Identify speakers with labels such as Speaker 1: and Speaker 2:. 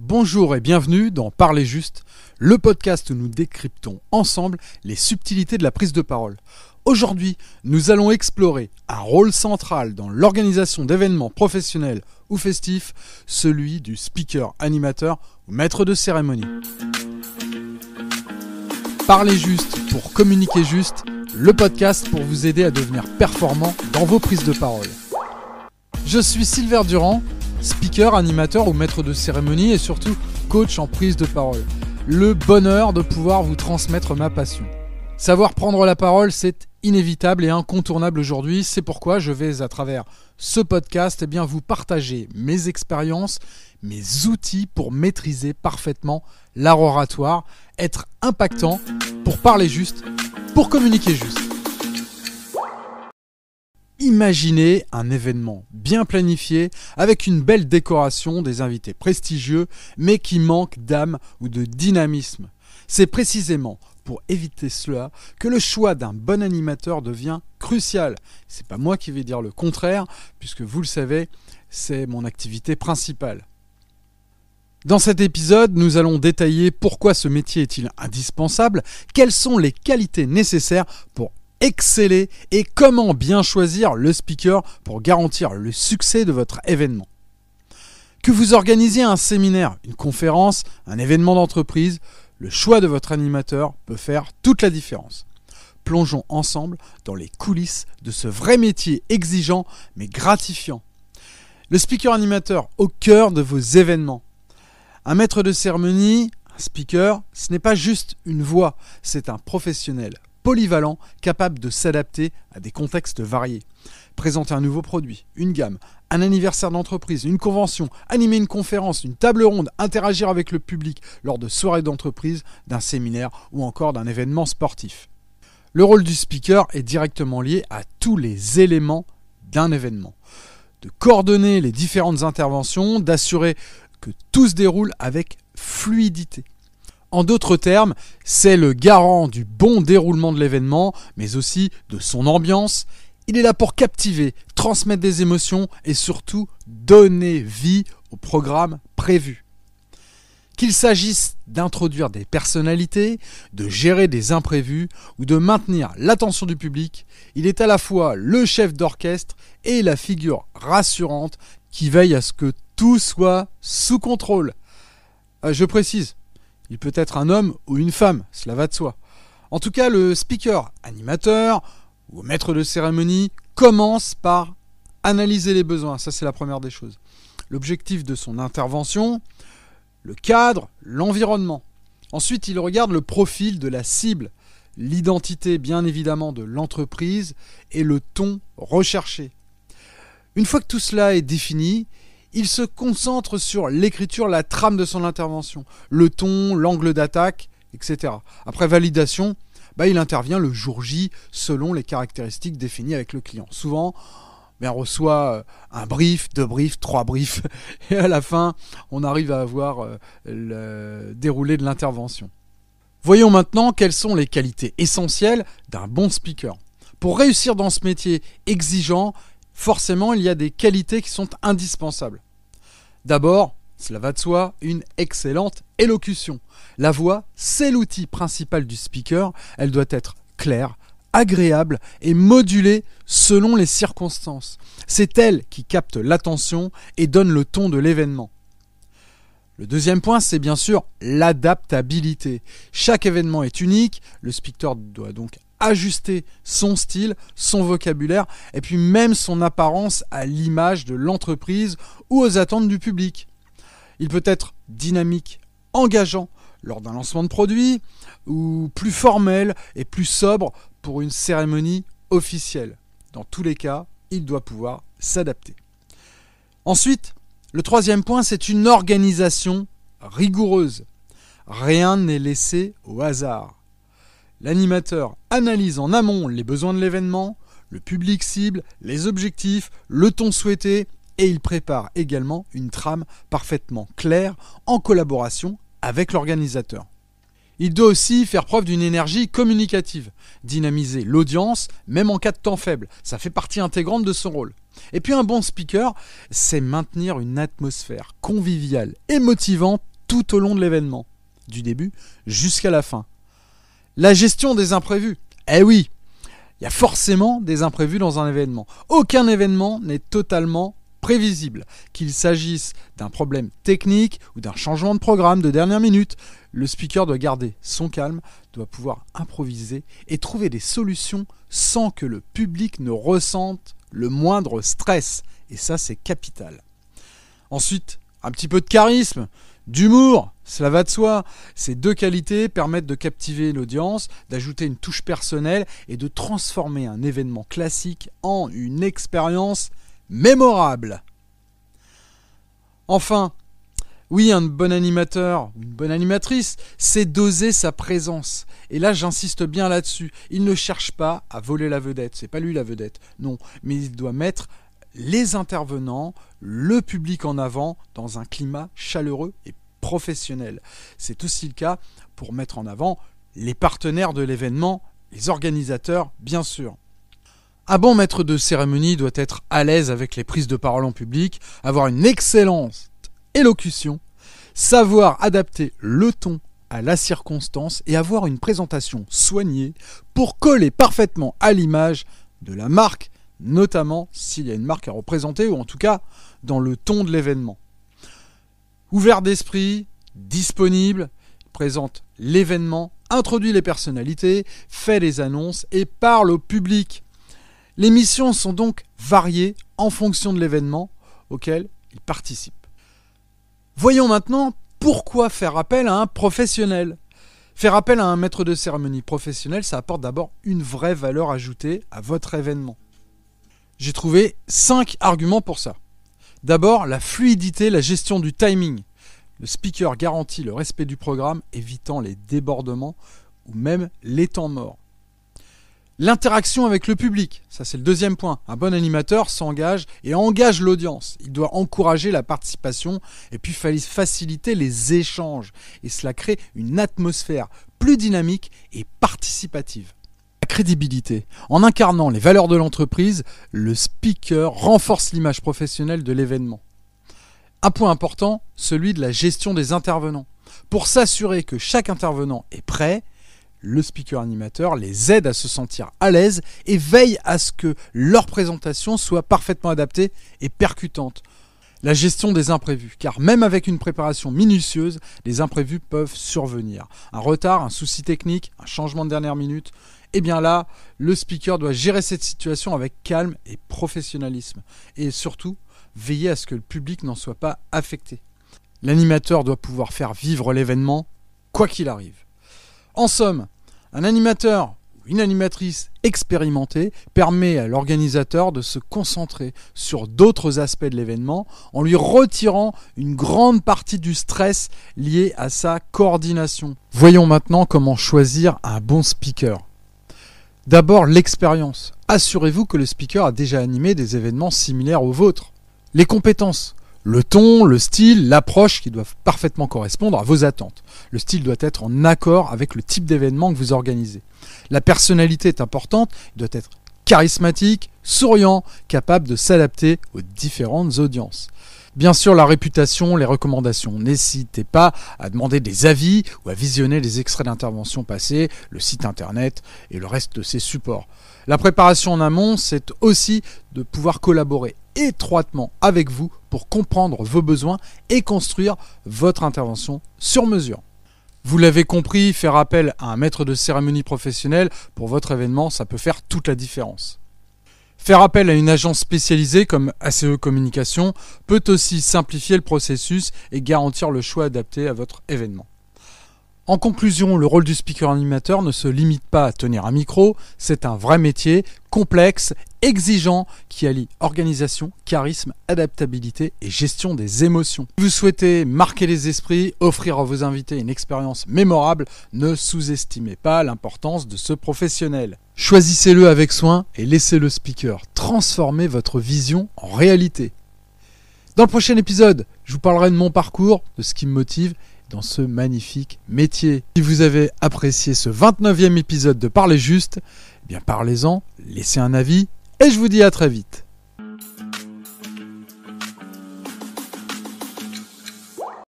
Speaker 1: Bonjour et bienvenue dans Parler Juste, le podcast où nous décryptons ensemble les subtilités de la prise de parole. Aujourd'hui, nous allons explorer un rôle central dans l'organisation d'événements professionnels ou festifs, celui du speaker, animateur ou maître de cérémonie. Parler juste pour communiquer juste, le podcast pour vous aider à devenir performant dans vos prises de parole. Je suis Sylvain Durand, speaker, animateur ou maître de cérémonie et surtout coach en prise de parole. Le bonheur de pouvoir vous transmettre ma passion. Savoir prendre la parole, c'est inévitable et incontournable aujourd'hui. C'est pourquoi je vais, à travers ce podcast, vous partager mes expériences, mes outils pour maîtriser parfaitement l'art oratoire, être impactant, pour parler juste, pour communiquer juste. Imaginez un événement bien planifié avec une belle décoration, des invités prestigieux, mais qui manque d'âme ou de dynamisme. C'est précisément pour éviter cela que le choix d'un bon animateur devient crucial. C'est pas moi qui vais dire le contraire, puisque vous le savez, c'est mon activité principale. Dans cet épisode, nous allons détailler pourquoi ce métier est-il indispensable, quelles sont les qualités nécessaires pour exceller et comment bien choisir le speaker pour garantir le succès de votre événement. Que vous organisiez un séminaire, une conférence, un événement d'entreprise, le choix de votre animateur peut faire toute la différence. Plongeons ensemble dans les coulisses de ce vrai métier exigeant mais gratifiant. Le speaker animateur au cœur de vos événements. Un maître de cérémonie, un speaker, ce n'est pas juste une voix, c'est un professionnel polyvalent, capable de s'adapter à des contextes variés. Présenter un nouveau produit, une gamme, un anniversaire d'entreprise, une convention, animer une conférence, une table ronde, interagir avec le public lors de soirées d'entreprise, d'un séminaire ou encore d'un événement sportif. Le rôle du speaker est directement lié à tous les éléments d'un événement. De coordonner les différentes interventions, d'assurer que tout se déroule avec fluidité. En d'autres termes, c'est le garant du bon déroulement de l'événement, mais aussi de son ambiance. Il est là pour captiver, transmettre des émotions et surtout donner vie au programme prévu. Qu'il s'agisse d'introduire des personnalités, de gérer des imprévus ou de maintenir l'attention du public, il est à la fois le chef d'orchestre et la figure rassurante qui veille à ce que tout soit sous contrôle. Je précise. Il peut être un homme ou une femme, cela va de soi. En tout cas, le speaker, animateur ou maître de cérémonie commence par analyser les besoins. Ça, c'est la première des choses. L'objectif de son intervention, le cadre, l'environnement. Ensuite, il regarde le profil de la cible, l'identité bien évidemment de l'entreprise et le ton recherché. Une fois que tout cela est défini, il se concentre sur l'écriture, la trame de son intervention, le ton, l'angle d'attaque, etc. Après validation, il intervient le jour J selon les caractéristiques définies avec le client. Souvent, on reçoit un brief, 2 briefs, 3 briefs, et à la fin, on arrive à avoir le déroulé de l'intervention. Voyons maintenant quelles sont les qualités essentielles d'un bon speaker. Pour réussir dans ce métier exigeant, forcément, il y a des qualités qui sont indispensables. D'abord, cela va de soi, une excellente élocution. La voix, c'est l'outil principal du speaker. Elle doit être claire, agréable et modulée selon les circonstances. C'est elle qui capte l'attention et donne le ton de l'événement. Le deuxième point, c'est bien sûr l'adaptabilité. Chaque événement est unique, le speaker doit donc ajuster son style, son vocabulaire et puis même son apparence à l'image de l'entreprise ou aux attentes du public. Il peut être dynamique, engageant lors d'un lancement de produit ou plus formel et plus sobre pour une cérémonie officielle. Dans tous les cas, il doit pouvoir s'adapter. Ensuite, le troisième point, c'est une organisation rigoureuse. Rien n'est laissé au hasard. L'animateur analyse en amont les besoins de l'événement, le public cible, les objectifs, le ton souhaité et il prépare également une trame parfaitement claire en collaboration avec l'organisateur. Il doit aussi faire preuve d'une énergie communicative, dynamiser l'audience même en cas de temps faible. Ça fait partie intégrante de son rôle. Et puis un bon speaker, c'est maintenir une atmosphère conviviale et motivante tout au long de l'événement, du début jusqu'à la fin. La gestion des imprévus. Eh oui, il y a forcément des imprévus dans un événement. Aucun événement n'est totalement prévisible. Qu'il s'agisse d'un problème technique ou d'un changement de programme de dernière minute, le speaker doit garder son calme, doit pouvoir improviser et trouver des solutions sans que le public ne ressente le moindre stress. Et ça, c'est capital. Ensuite, un petit peu de charisme, d'humour, cela va de soi. Ces deux qualités permettent de captiver l'audience, d'ajouter une touche personnelle et de transformer un événement classique en une expérience mémorable. Enfin, oui, un bon animateur ou une bonne animatrice, c'est doser sa présence. Et là, j'insiste bien là-dessus. Il ne cherche pas à voler la vedette. C'est pas lui la vedette, non. Mais il doit mettre les intervenants, le public en avant dans un climat chaleureux et professionnel. C'est aussi le cas pour mettre en avant les partenaires de l'événement, les organisateurs, bien sûr. Un bon maître de cérémonie doit être à l'aise avec les prises de parole en public, avoir une excellente élocution, savoir adapter le ton à la circonstance et avoir une présentation soignée pour coller parfaitement à l'image de la marque, notamment s'il y a une marque à représenter ou en tout cas dans le ton de l'événement. Ouvert d'esprit, disponible, présente l'événement, introduit les personnalités, fait les annonces et parle au public. Les missions sont donc variées en fonction de l'événement auquel il participe. Voyons maintenant pourquoi faire appel à un professionnel. Faire appel à un maître de cérémonie professionnel, ça apporte d'abord une vraie valeur ajoutée à votre événement. J'ai trouvé 5 arguments pour ça. D'abord, la fluidité, la gestion du timing. Le speaker garantit le respect du programme, évitant les débordements ou même les temps morts. L'interaction avec le public, ça c'est le deuxième point. Un bon animateur s'engage et engage l'audience. Il doit encourager la participation et puis faciliter les échanges. Et cela crée une atmosphère plus dynamique et participative. La crédibilité. En incarnant les valeurs de l'entreprise, le speaker renforce l'image professionnelle de l'événement. Un point important, celui de la gestion des intervenants. Pour s'assurer que chaque intervenant est prêt, le speaker animateur les aide à se sentir à l'aise et veille à ce que leur présentation soit parfaitement adaptée et percutante. La gestion des imprévus, car même avec une préparation minutieuse, les imprévus peuvent survenir. Un retard, un souci technique, un changement de dernière minute, et bien là, le speaker doit gérer cette situation avec calme et professionnalisme. Et surtout, veiller à ce que le public n'en soit pas affecté. L'animateur doit pouvoir faire vivre l'événement, quoi qu'il arrive. En somme, un animateur ou une animatrice expérimentée permet à l'organisateur de se concentrer sur d'autres aspects de l'événement en lui retirant une grande partie du stress lié à sa coordination. Voyons maintenant comment choisir un bon speaker. D'abord, l'expérience. Assurez-vous que le speaker a déjà animé des événements similaires aux vôtres. Les compétences. Le ton, le style, l'approche qui doivent parfaitement correspondre à vos attentes. Le style doit être en accord avec le type d'événement que vous organisez. La personnalité est importante, il doit être charismatique, souriant, capable de s'adapter aux différentes audiences. Bien sûr, la réputation, les recommandations. N'hésitez pas à demander des avis ou à visionner les extraits d'intervention passées, le site internet et le reste de ses supports. La préparation en amont, c'est aussi de pouvoir collaborer étroitement avec vous pour comprendre vos besoins et construire votre intervention sur mesure. Vous l'avez compris, faire appel à un maître de cérémonie professionnel pour votre événement, ça peut faire toute la différence. Faire appel à une agence spécialisée comme ACE Communication peut aussi simplifier le processus et garantir le choix adapté à votre événement. En conclusion, le rôle du speaker animateur ne se limite pas à tenir un micro, c'est un vrai métier, complexe, exigeant, qui allie organisation, charisme, adaptabilité et gestion des émotions. Si vous souhaitez marquer les esprits, offrir à vos invités une expérience mémorable, ne sous-estimez pas l'importance de ce professionnel. Choisissez-le avec soin et laissez le speaker transformer votre vision en réalité. Dans le prochain épisode, je vous parlerai de mon parcours, de ce qui me motive dans ce magnifique métier. Si vous avez apprécié ce 29e épisode de Parlez Juste, eh bien parlez-en, laissez un avis et je vous dis à très vite.